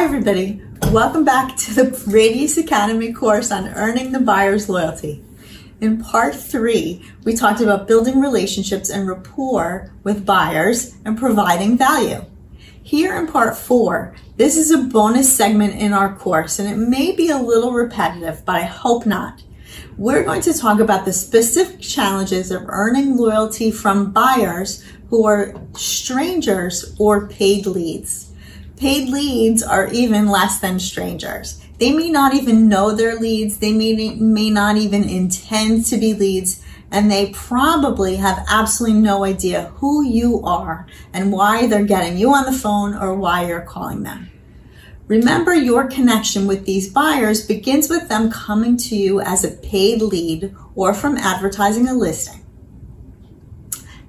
Hi everybody, welcome back to the Radius Academy course on earning the buyer's loyalty. In part 3, we talked about building relationships and rapport with buyers and providing value. Here in part 4, this is a bonus segment in our course and it may be a little repetitive, but I hope not. We're going to talk about the specific challenges of earning loyalty from buyers who are strangers or paid leads. Paid leads are even less than strangers. They may not even know they're leads, they may not even intend to be leads, and they probably have absolutely no idea who you are and why they're getting you on the phone or why you're calling them. Remember, your connection with these buyers begins with them coming to you as a paid lead or from advertising a listing.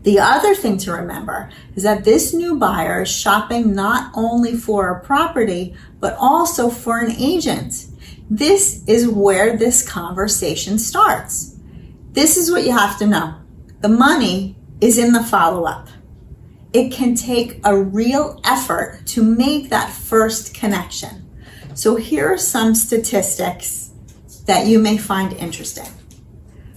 The other thing to remember is that this new buyer is shopping not only for a property, but also for an agent. This is where this conversation starts. This is what you have to know. The money is in the follow-up. It can take a real effort to make that first connection. So here are some statistics that you may find interesting.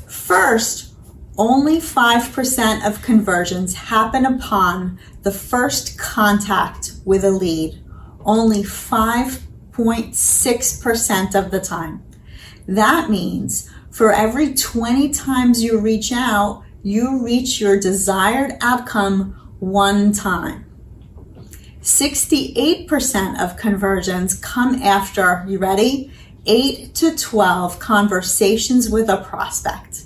First, only 5% of conversions happen upon the first contact with a lead. Only 5.6% of the time. That means for every 20 times you reach out, you reach your desired outcome one time. 68% of conversions come after, you ready? 8 to 12 conversations with a prospect.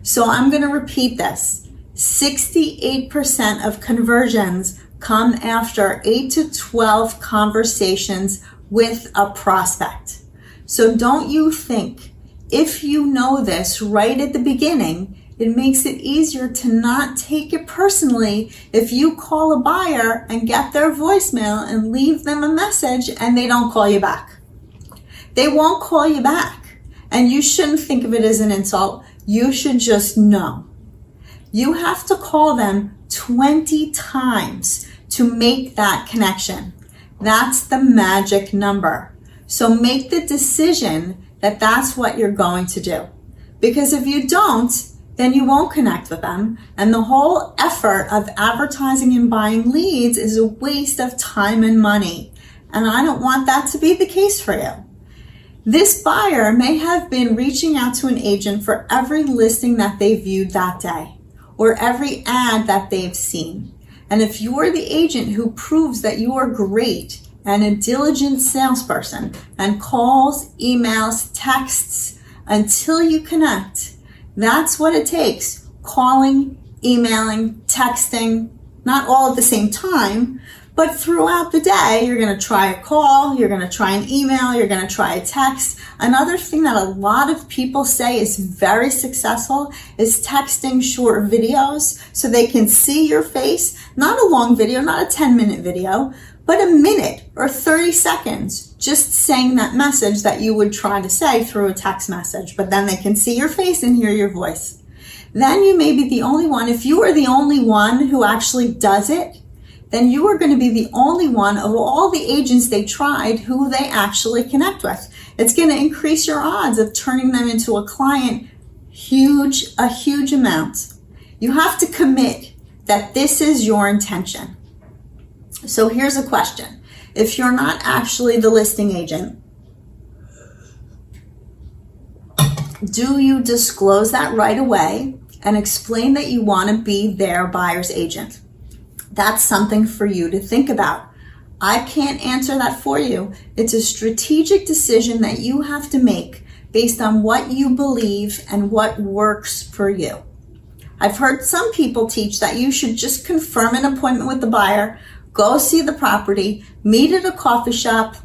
So I'm going to repeat this. 68% of conversions come after 8 to 12 conversations with a prospect. So don't you think, if you know this right at the beginning, it makes it easier to not take it personally if you call a buyer and get their voicemail and leave them a message and they don't call you back. They won't call you back. And you shouldn't think of it as an insult. You should just know. You have to call them 20 times to make that connection. That's the magic number. So make the decision that that's what you're going to do. Because if you don't, then you won't connect with them. And the whole effort of advertising and buying leads is a waste of time and money. And I don't want that to be the case for you. This buyer may have been reaching out to an agent for every listing that they viewed that day or every ad that they've seen. And if you're the agent who proves that you are great and a diligent salesperson and calls, emails, texts until you connect, that's what it takes. Calling, emailing, texting, not all at the same time, but throughout the day, you're going to try a call, you're going to try an email, you're going to try a text. Another thing that a lot of people say is very successful is texting short videos so they can see your face. Not a long video, not a 10-minute video, but a minute or 30 seconds just saying that message that you would try to say through a text message, but then they can see your face and hear your voice. Then you may be the only one. If you are the only one who actually does it, then you are going to be the only one of all the agents they tried who they actually connect with. It's going to increase your odds of turning them into a client a huge amount. You have to commit that this is your intention. So here's a question. If you're not actually the listing agent, do you disclose that right away and explain that you want to be their buyer's agent? That's something for you to think about. I can't answer that for you. It's a strategic decision that you have to make based on what you believe and what works for you. I've heard some people teach that you should just confirm an appointment with the buyer, go see the property, meet at a coffee shop,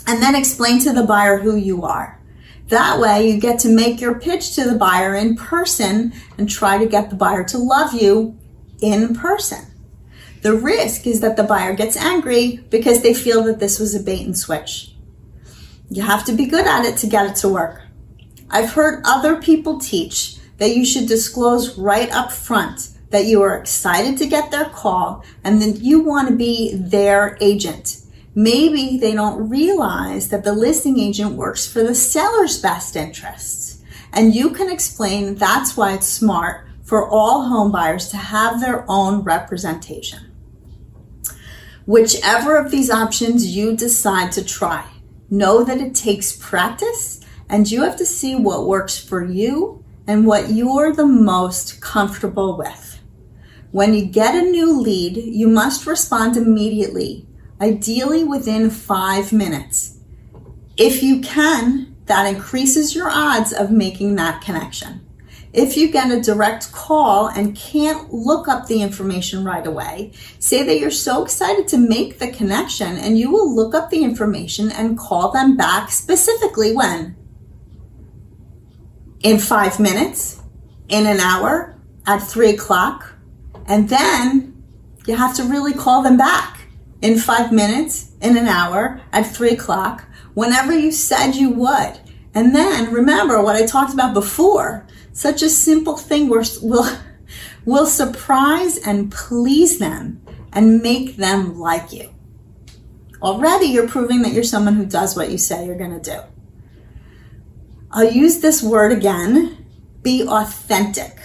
and then explain to the buyer who you are. That way you get to make your pitch to the buyer in person and try to get the buyer to love you in person. The risk is that the buyer gets angry because they feel that this was a bait and switch. You have to be good at it to get it to work. I've heard other people teach that you should disclose right up front that you are excited to get their call and that you want to be their agent. Maybe they don't realize that the listing agent works for the seller's best interests. And you can explain that's why it's smart for all home buyers to have their own representation. Whichever of these options you decide to try, know that it takes practice and you have to see what works for you and what you're the most comfortable with. When you get a new lead, you must respond immediately, ideally within 5 minutes. If you can, that increases your odds of making that connection. If you get a direct call and can't look up the information right away, say that you're so excited to make the connection and you will look up the information and call them back specifically when? In 5 minutes, in an hour, at 3 o'clock, and then you have to really call them back in 5 minutes, in an hour, at 3 o'clock, whenever you said you would. And then remember what I talked about before. Such a simple thing will surprise and please them and make them like you. Already you're proving that you're someone who does what you say you're going to do. I'll use this word again, be authentic.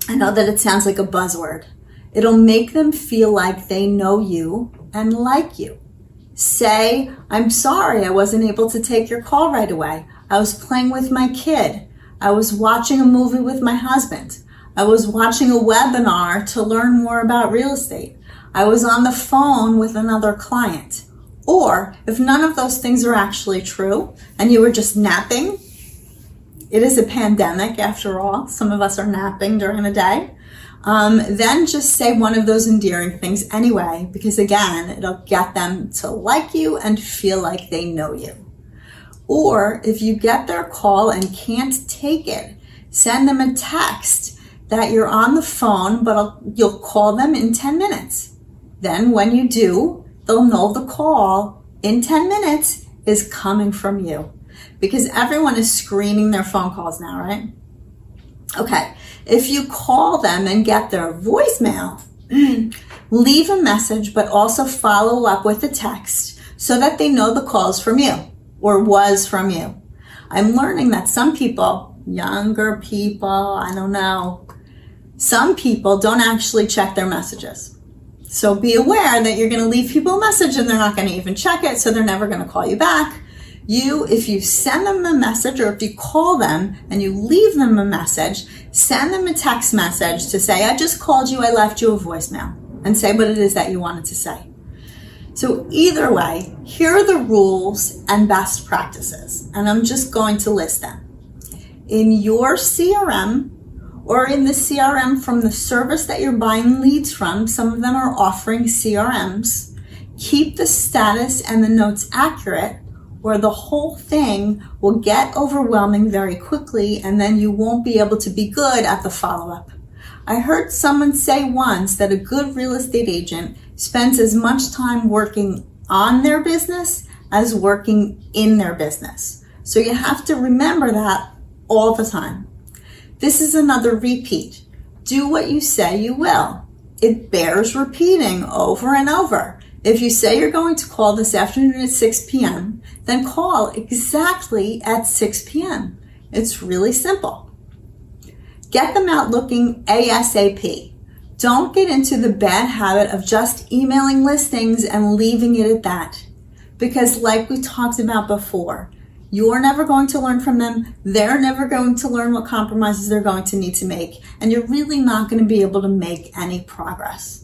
I know that it sounds like a buzzword. It'll make them feel like they know you and like you. Say, I'm sorry I wasn't able to take your call right away. I was playing with my kid. I was watching a movie with my husband. I was watching a webinar to learn more about real estate. I was on the phone with another client. Or if none of those things are actually true and you were just napping, it is a pandemic after all. Some of us are napping during the day. Then just say one of those endearing things anyway, because again, it'll get them to like you and feel like they know you. Or if you get their call and can't take it, send them a text that you're on the phone, but you'll call them in 10 minutes. Then when you do, they'll know the call in 10 minutes is coming from you, because everyone is screening their phone calls now, right? Okay, if you call them and get their voicemail, leave a message, but also follow up with a text so that they know the call's from you or was from you. I'm learning that some people, younger people, I don't know, some people don't actually check their messages. So be aware that you're going to leave people a message and they're not going to even check it, so they're never going to call you back. If you send them a message or if you call them and you leave them a message, send them a text message to say, I just called you, I left you a voicemail, and say what it is that you wanted to say. So either way, here are the rules and best practices, and I'm just going to list them. In your CRM or in the CRM from the service that you're buying leads from, some of them are offering CRMs, keep the status and the notes accurate, or the whole thing will get overwhelming very quickly and then you won't be able to be good at the follow-up. I heard someone say once that a good real estate agent spends as much time working on their business as working in their business. So you have to remember that all the time. This is another repeat. Do what you say you will. It bears repeating over and over. If you say you're going to call this afternoon at 6 p.m., then call exactly at 6 p.m. It's really simple. Get them out looking ASAP. Don't get into the bad habit of just emailing listings and leaving it at that. Because like we talked about before, you're never going to learn from them. They're never going to learn what compromises they're going to need to make. And you're really not going to be able to make any progress.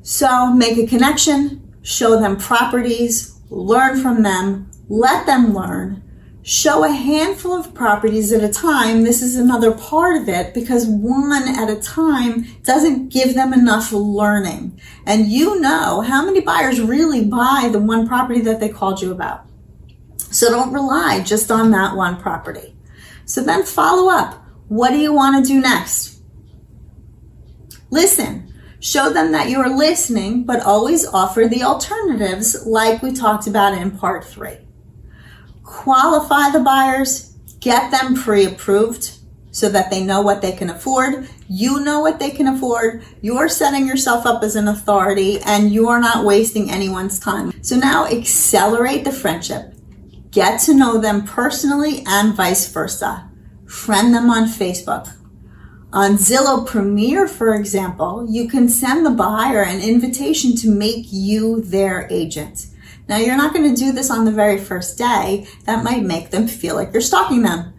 So make a connection, show them properties, learn from them, let them learn. Show a handful of properties at a time. This is another part of it because one at a time doesn't give them enough learning. And you know how many buyers really buy the one property that they called you about. So don't rely just on that one property. So then follow up. What do you want to do next? Listen. Show them that you're listening, but always offer the alternatives like we talked about in part 3. Qualify the buyers, get them pre-approved, so that they know what they can afford. You know what they can afford. You're setting yourself up as an authority and you're not wasting anyone's time. So now accelerate the friendship. Get to know them personally and vice versa. Friend them on Facebook. On Zillow Premier, for example, you can send the buyer an invitation to make you their agent. Now, you're not going to do this on the very first day. That might make them feel like you're stalking them.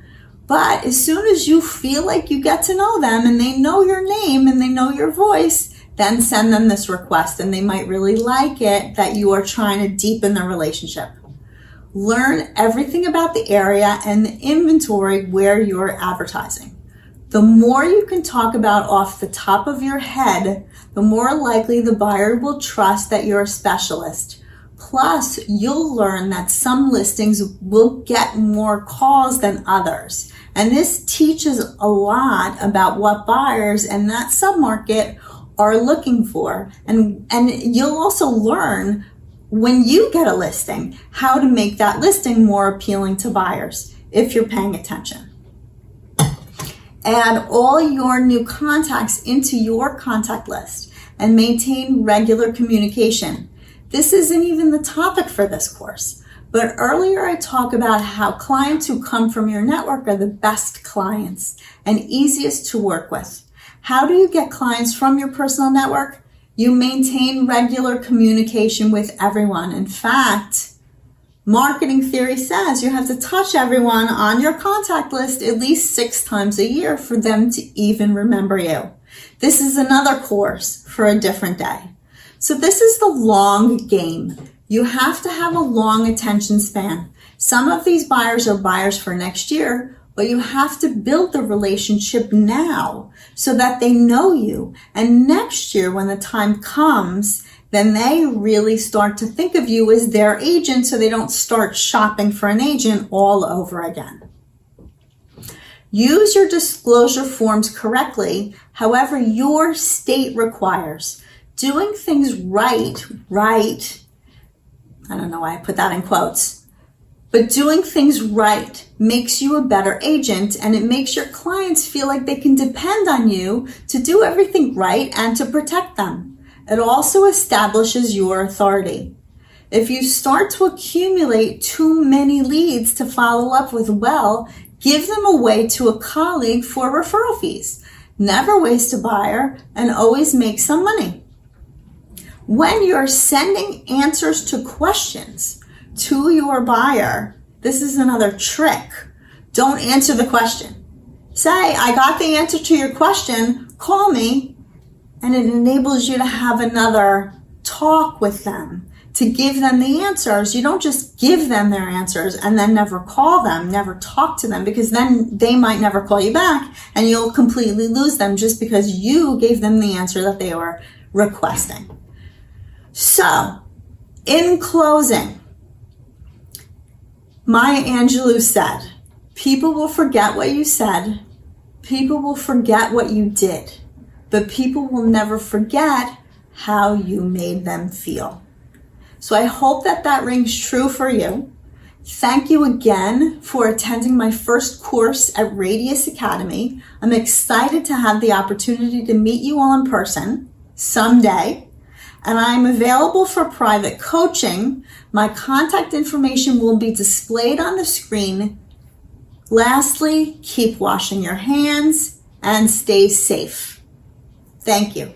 But as soon as you feel like you get to know them and they know your name and they know your voice, then send them this request and they might really like it that you are trying to deepen the relationship. Learn everything about the area and the inventory where you're advertising. The more you can talk about off the top of your head, the more likely the buyer will trust that you're a specialist. Plus, you'll learn that some listings will get more calls than others. And this teaches a lot about what buyers in that submarket are looking for. And you'll also learn when you get a listing, how to make that listing more appealing to buyers if you're paying attention. Add all your new contacts into your contact list and maintain regular communication. This isn't even the topic for this course, but earlier I talked about how clients who come from your network are the best clients and easiest to work with. How do you get clients from your personal network? You maintain regular communication with everyone. In fact, marketing theory says you have to touch everyone on your contact list at least 6 times a year for them to even remember you. This is another course for a different day. So this is the long game. You have to have a long attention span. Some of these buyers are buyers for next year, but you have to build the relationship now so that they know you. And next year, when the time comes, then they really start to think of you as their agent so they don't start shopping for an agent all over again. Use your disclosure forms correctly, however your state requires. Doing things right, I don't know why I put that in quotes, but doing things right makes you a better agent and it makes your clients feel like they can depend on you to do everything right and to protect them. It also establishes your authority. If you start to accumulate too many leads to follow up with well, give them away to a colleague for referral fees. Never waste a buyer and always make some money. When you're sending answers to questions to your buyer, this is another trick. Don't answer the question. Say, I got the answer to your question, call me, and it enables you to have another talk with them, to give them the answers. You don't just give them their answers and then never call them, never talk to them, because then they might never call you back and you'll completely lose them just because you gave them the answer that they were requesting. So, in closing, Maya Angelou said, people will forget what you said, people will forget what you did, but people will never forget how you made them feel. So I hope that rings true for you. Thank you again for attending my first course at Radius Academy. I'm excited to have the opportunity to meet you all in person someday. And I'm available for private coaching. My contact information will be displayed on the screen. Lastly, keep washing your hands and stay safe. Thank you.